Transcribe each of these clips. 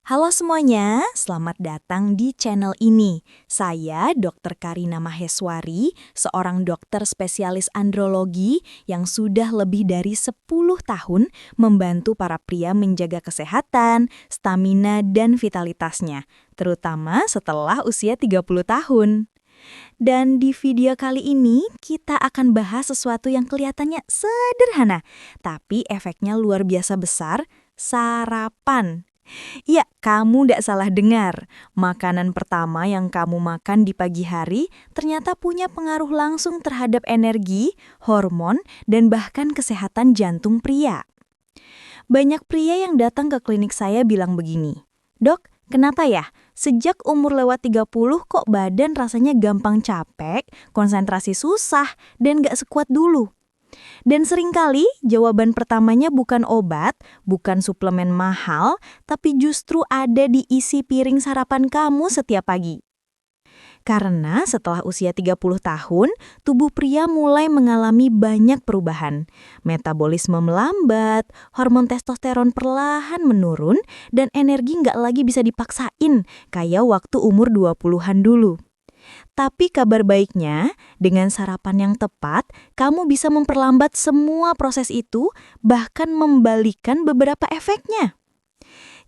Halo semuanya, selamat datang di channel ini. Saya Dr. Karina Maheswari, seorang dokter spesialis andrologi yang sudah lebih dari 10 tahun membantu para pria menjaga kesehatan, stamina, dan vitalitasnya, terutama setelah usia 30 tahun. Dan di video kali ini, kita akan bahas sesuatu yang kelihatannya sederhana, tapi efeknya luar biasa besar, sarapan. Iya, kamu tidak salah dengar. Makanan pertama yang kamu makan di pagi hari ternyata punya pengaruh langsung terhadap energi, hormon, dan bahkan kesehatan jantung pria. Banyak pria yang datang ke klinik saya bilang begini, "Dok, kenapa ya? Sejak umur lewat 30 kok badan rasanya gampang capek, konsentrasi susah, dan gak sekuat dulu?" Dan seringkali jawaban pertamanya bukan obat, bukan suplemen mahal, tapi justru ada di isi piring sarapan kamu setiap pagi. Karena setelah usia 30 tahun, tubuh pria mulai mengalami banyak perubahan. Metabolisme melambat, hormon testosteron perlahan menurun, dan energi nggak lagi bisa dipaksain, kayak waktu umur 20-an dulu. Tapi kabar baiknya, dengan sarapan yang tepat, kamu bisa memperlambat semua proses itu, bahkan membalikan beberapa efeknya.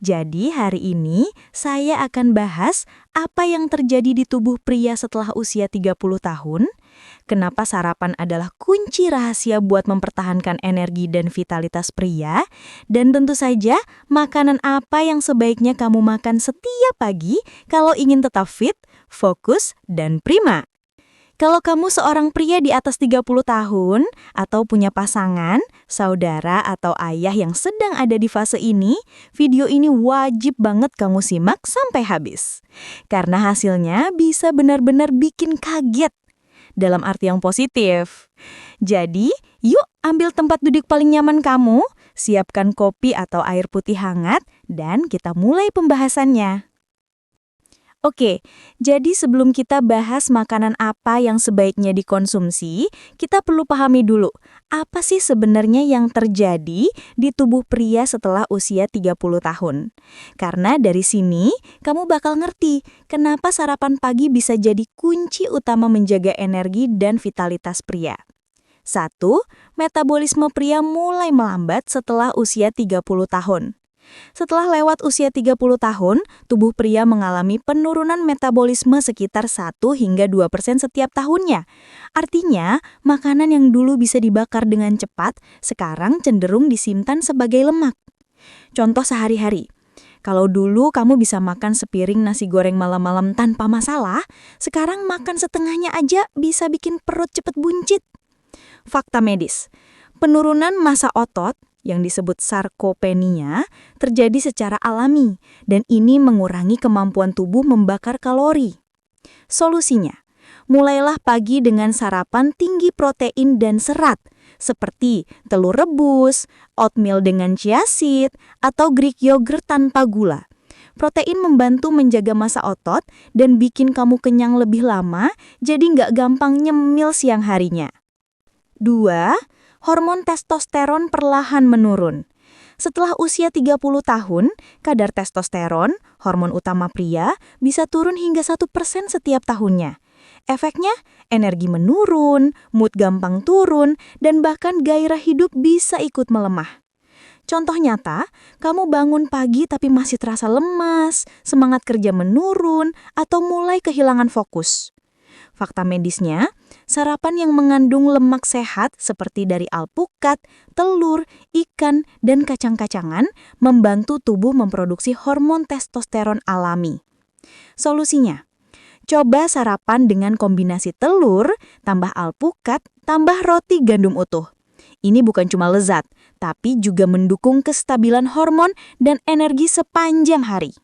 Jadi hari ini, saya akan bahas apa yang terjadi di tubuh pria setelah usia 30 tahun, kenapa sarapan adalah kunci rahasia buat mempertahankan energi dan vitalitas pria, dan tentu saja makanan apa yang sebaiknya kamu makan setiap pagi kalau ingin tetap fit, fokus, dan prima. Kalau kamu seorang pria di atas 30 tahun atau punya pasangan, saudara, atau ayah yang sedang ada di fase ini, video ini wajib banget kamu simak sampai habis. Karena hasilnya bisa benar-benar bikin kaget, dalam arti yang positif. Jadi, yuk ambil tempat duduk paling nyaman kamu, siapkan kopi atau air putih hangat, dan kita mulai pembahasannya. Oke, jadi sebelum kita bahas makanan apa yang sebaiknya dikonsumsi, kita perlu pahami dulu, apa sih sebenarnya yang terjadi di tubuh pria setelah usia 30 tahun. Karena dari sini, kamu bakal ngerti kenapa sarapan pagi bisa jadi kunci utama menjaga energi dan vitalitas pria. 1. Metabolisme pria mulai melambat setelah usia 30 tahun. Setelah lewat usia 30 tahun, tubuh pria mengalami penurunan metabolisme sekitar 1-2% setiap tahunnya. Artinya, makanan yang dulu bisa dibakar dengan cepat, sekarang cenderung disimpan sebagai lemak. Contoh sehari-hari. Kalau dulu kamu bisa makan sepiring nasi goreng malam-malam tanpa masalah, sekarang makan setengahnya aja bisa bikin perut cepat buncit. Fakta medis. Penurunan massa otot yang disebut sarkopenia terjadi secara alami dan ini mengurangi kemampuan tubuh membakar kalori. Solusinya, mulailah pagi dengan sarapan tinggi protein dan serat seperti telur rebus, oatmeal dengan chia seed, atau Greek yogurt tanpa gula. Protein membantu menjaga massa otot dan bikin kamu kenyang lebih lama, jadi nggak gampang nyemil siang harinya. 2. Hormon testosteron perlahan menurun. Setelah usia 30 tahun, kadar testosteron, hormon utama pria, bisa turun hingga 1% setiap tahunnya. Efeknya, energi menurun, mood gampang turun, dan bahkan gairah hidup bisa ikut melemah. Contoh nyata, kamu bangun pagi tapi masih terasa lemas, semangat kerja menurun, atau mulai kehilangan fokus. Fakta medisnya, sarapan yang mengandung lemak sehat seperti dari alpukat, telur, ikan, dan kacang-kacangan membantu tubuh memproduksi hormon testosteron alami. Solusinya, coba sarapan dengan kombinasi telur, tambah alpukat, tambah roti gandum utuh. Ini bukan cuma lezat, tapi juga mendukung kestabilan hormon dan energi sepanjang hari.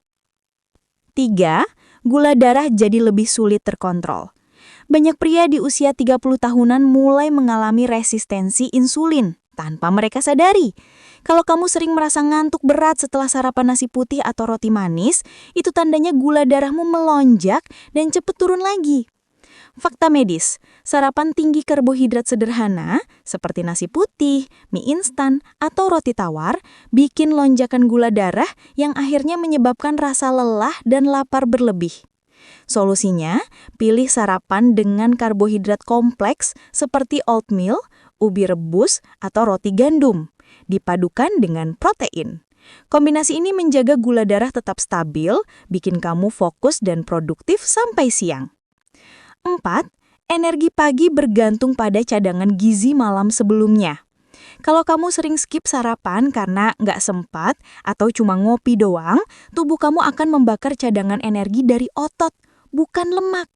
3. Gula darah jadi lebih sulit terkontrol. Banyak pria di usia 30 tahunan mulai mengalami resistensi insulin tanpa mereka sadari. Kalau kamu sering merasa ngantuk berat setelah sarapan nasi putih atau roti manis, itu tandanya gula darahmu melonjak dan cepat turun lagi. Fakta medis, sarapan tinggi karbohidrat sederhana seperti nasi putih, mie instan, atau roti tawar bikin lonjakan gula darah yang akhirnya menyebabkan rasa lelah dan lapar berlebih. Solusinya, pilih sarapan dengan karbohidrat kompleks seperti oatmeal, ubi rebus, atau roti gandum, dipadukan dengan protein. Kombinasi ini menjaga gula darah tetap stabil, bikin kamu fokus dan produktif sampai siang. 4. Energi pagi bergantung pada cadangan gizi malam sebelumnya. Kalau kamu sering skip sarapan karena nggak sempat atau cuma ngopi doang, tubuh kamu akan membakar cadangan energi dari otot, bukan lemak.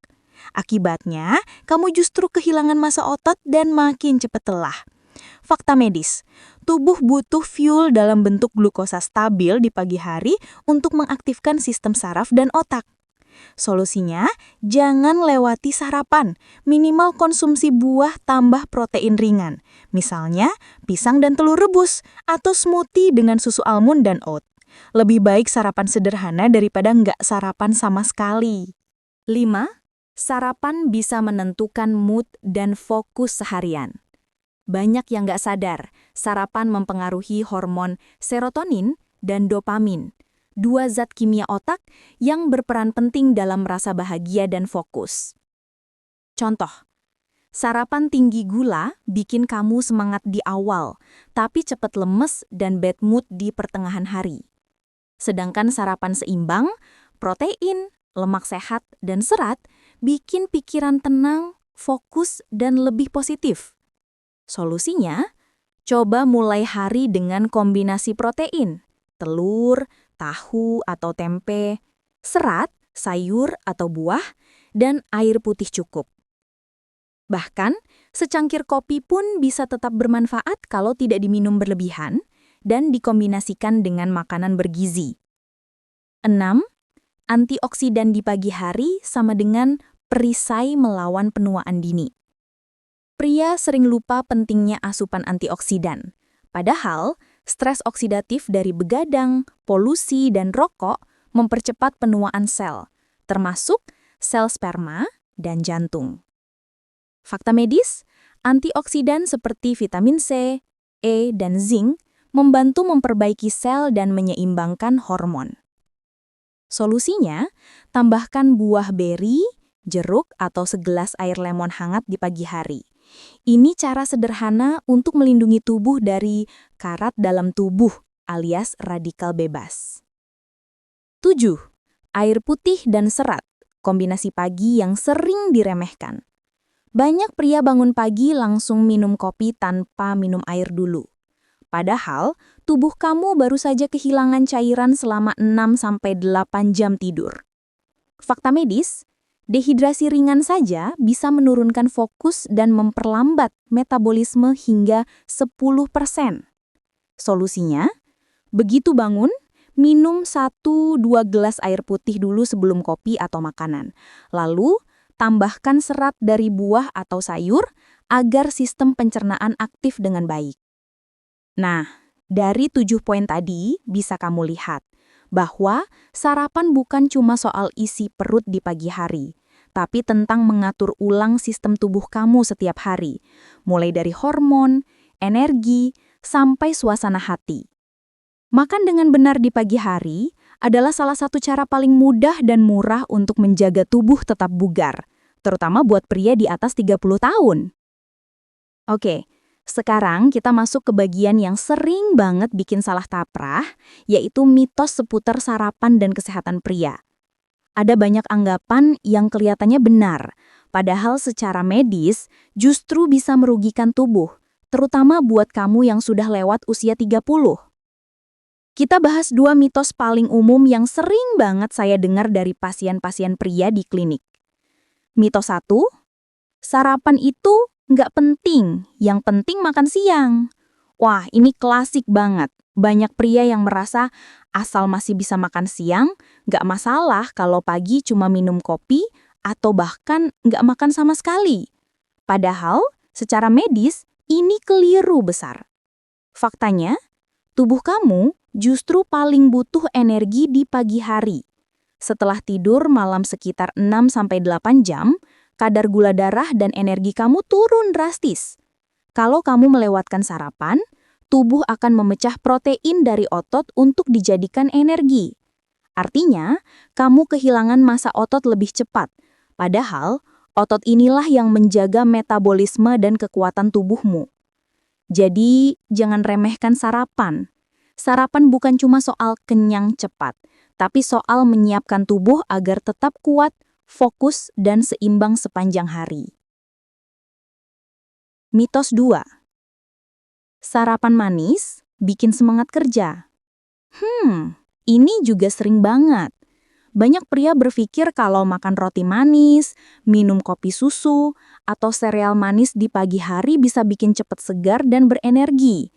Akibatnya, kamu justru kehilangan massa otot dan makin cepat lelah. Fakta medis, tubuh butuh fuel dalam bentuk glukosa stabil di pagi hari untuk mengaktifkan sistem saraf dan otak. Solusinya, jangan lewati sarapan, minimal konsumsi buah tambah protein ringan. Misalnya, pisang dan telur rebus, atau smoothie dengan susu almond dan oat. Lebih baik sarapan sederhana daripada nggak sarapan sama sekali. 5. Sarapan bisa menentukan mood dan fokus seharian. Banyak yang nggak sadar, sarapan mempengaruhi hormon serotonin dan dopamin, dua zat kimia otak yang berperan penting dalam rasa bahagia dan fokus. Contoh, sarapan tinggi gula bikin kamu semangat di awal, tapi cepat lemes dan bad mood di pertengahan hari. Sedangkan sarapan seimbang, protein, lemak sehat, dan serat bikin pikiran tenang, fokus, dan lebih positif. Solusinya, coba mulai hari dengan kombinasi protein, telur, tahu atau tempe, serat, sayur atau buah, dan air putih cukup. Bahkan, secangkir kopi pun bisa tetap bermanfaat kalau tidak diminum berlebihan dan dikombinasikan dengan makanan bergizi. 6. Antioksidan di pagi hari sama dengan perisai melawan penuaan dini. Pria sering lupa pentingnya asupan antioksidan. Padahal, stres oksidatif dari begadang, polusi, dan rokok mempercepat penuaan sel, termasuk sel sperma dan jantung. Fakta medis, antioksidan seperti vitamin C, E, dan zinc membantu memperbaiki sel dan menyeimbangkan hormon. Solusinya, tambahkan buah beri, jeruk, atau segelas air lemon hangat di pagi hari. Ini cara sederhana untuk melindungi tubuh dari karat dalam tubuh alias radikal bebas. 7. Air putih dan serat, kombinasi pagi yang sering diremehkan. Banyak pria bangun pagi langsung minum kopi tanpa minum air dulu. Padahal, tubuh kamu baru saja kehilangan cairan selama 6-8 jam tidur. Fakta medis, dehidrasi ringan saja bisa menurunkan fokus dan memperlambat metabolisme hingga 10%. Solusinya, begitu bangun, minum 1-2 gelas air putih dulu sebelum kopi atau makanan. Lalu, tambahkan serat dari buah atau sayur agar sistem pencernaan aktif dengan baik. Nah, dari 7 poin tadi bisa kamu lihat bahwa sarapan bukan cuma soal isi perut di pagi hari, tapi tentang mengatur ulang sistem tubuh kamu setiap hari, mulai dari hormon, energi, sampai suasana hati. Makan dengan benar di pagi hari adalah salah satu cara paling mudah dan murah untuk menjaga tubuh tetap bugar, terutama buat pria di atas 30 tahun. Oke. Sekarang kita masuk ke bagian yang sering banget bikin salah kaprah, yaitu mitos seputar sarapan dan kesehatan pria. Ada banyak anggapan yang kelihatannya benar, padahal secara medis justru bisa merugikan tubuh, terutama buat kamu yang sudah lewat usia 30. Kita bahas 2 mitos paling umum yang sering banget saya dengar dari pasien-pasien pria di klinik. Mitos 1, sarapan itu nggak penting, yang penting makan siang. Wah, ini klasik banget. Banyak pria yang merasa asal masih bisa makan siang, nggak masalah kalau pagi cuma minum kopi atau bahkan nggak makan sama sekali. Padahal, secara medis, ini keliru besar. Faktanya, tubuh kamu justru paling butuh energi di pagi hari. Setelah tidur malam sekitar 6-8 jam, kadar gula darah dan energi kamu turun drastis. Kalau kamu melewatkan sarapan, tubuh akan memecah protein dari otot untuk dijadikan energi. Artinya, kamu kehilangan massa otot lebih cepat. Padahal, otot inilah yang menjaga metabolisme dan kekuatan tubuhmu. Jadi, jangan remehkan sarapan. Sarapan bukan cuma soal kenyang cepat, tapi soal menyiapkan tubuh agar tetap kuat, fokus, dan seimbang sepanjang hari. Mitos 2. Sarapan manis bikin semangat kerja. Ini juga sering banget. Banyak pria berpikir kalau makan roti manis, minum kopi susu, atau sereal manis di pagi hari bisa bikin cepat segar dan berenergi.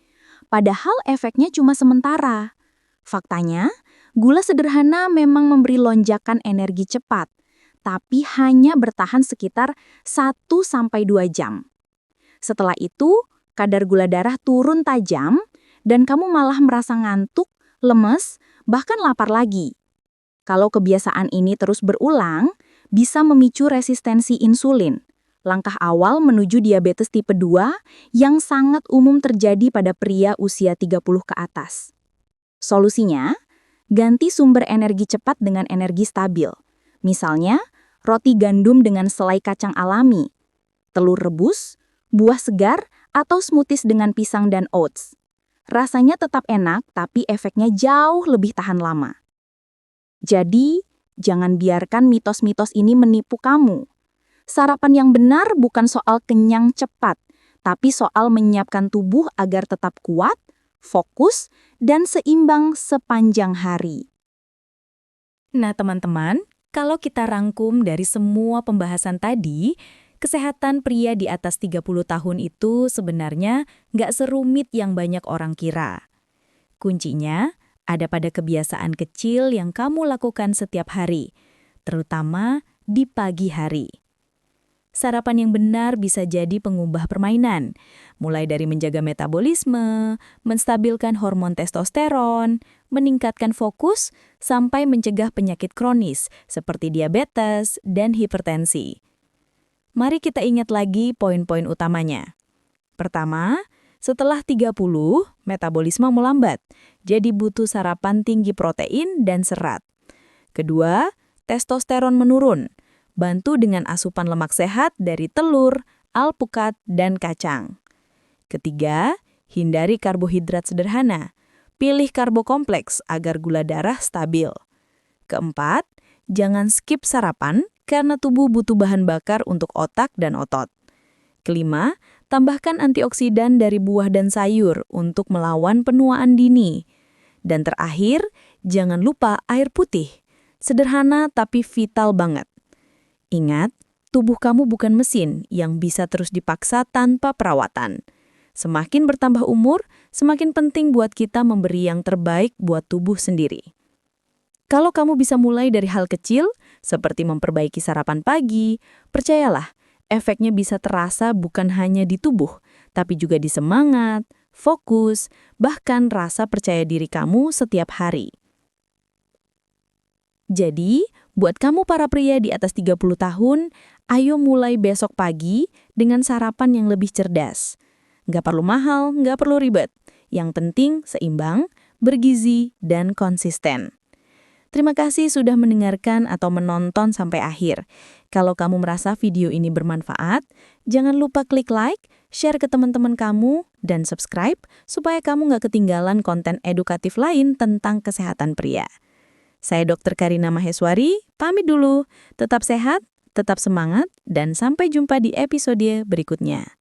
Padahal efeknya cuma sementara. Faktanya, gula sederhana memang memberi lonjakan energi cepat, tapi hanya bertahan sekitar 1-2 jam. Setelah itu, kadar gula darah turun tajam, dan kamu malah merasa ngantuk, lemes, bahkan lapar lagi. Kalau kebiasaan ini terus berulang, bisa memicu resistensi insulin, langkah awal menuju diabetes tipe 2 yang sangat umum terjadi pada pria usia 30 ke atas. Solusinya, ganti sumber energi cepat dengan energi stabil. Misalnya, roti gandum dengan selai kacang alami, telur rebus, buah segar, atau smoothies dengan pisang dan oats. Rasanya tetap enak, tapi efeknya jauh lebih tahan lama. Jadi, jangan biarkan mitos-mitos ini menipu kamu. Sarapan yang benar bukan soal kenyang cepat, tapi soal menyiapkan tubuh agar tetap kuat, fokus, dan seimbang sepanjang hari. Nah teman-teman, kalau kita rangkum dari semua pembahasan tadi, kesehatan pria di atas 30 tahun itu sebenarnya nggak serumit yang banyak orang kira. Kuncinya ada pada kebiasaan kecil yang kamu lakukan setiap hari, terutama di pagi hari. Sarapan yang benar bisa jadi pengubah permainan, mulai dari menjaga metabolisme, menstabilkan hormon testosteron, meningkatkan fokus, sampai mencegah penyakit kronis seperti diabetes dan hipertensi. Mari kita ingat lagi poin-poin utamanya. Pertama, setelah 30, metabolisme melambat, jadi butuh sarapan tinggi protein dan serat. Kedua, testosteron menurun, bantu dengan asupan lemak sehat dari telur, alpukat, dan kacang. Ketiga, hindari karbohidrat sederhana. Pilih karbo kompleks agar gula darah stabil. Keempat, jangan skip sarapan karena tubuh butuh bahan bakar untuk otak dan otot. Kelima, tambahkan antioksidan dari buah dan sayur untuk melawan penuaan dini. Dan terakhir, jangan lupa air putih. Sederhana tapi vital banget. Ingat, tubuh kamu bukan mesin yang bisa terus dipaksa tanpa perawatan. Semakin bertambah umur, semakin penting buat kita memberi yang terbaik buat tubuh sendiri. Kalau kamu bisa mulai dari hal kecil, seperti memperbaiki sarapan pagi, percayalah, efeknya bisa terasa bukan hanya di tubuh, tapi juga di semangat, fokus, bahkan rasa percaya diri kamu setiap hari. Jadi, buat kamu para pria di atas 30 tahun, ayo mulai besok pagi dengan sarapan yang lebih cerdas. Nggak perlu mahal, nggak perlu ribet. Yang penting seimbang, bergizi, dan konsisten. Terima kasih sudah mendengarkan atau menonton sampai akhir. Kalau kamu merasa video ini bermanfaat, jangan lupa klik like, share ke teman-teman kamu, dan subscribe supaya kamu nggak ketinggalan konten edukatif lain tentang kesehatan pria. Saya Dr. Karina Maheswari, pamit dulu. Tetap sehat, tetap semangat, dan sampai jumpa di episode berikutnya.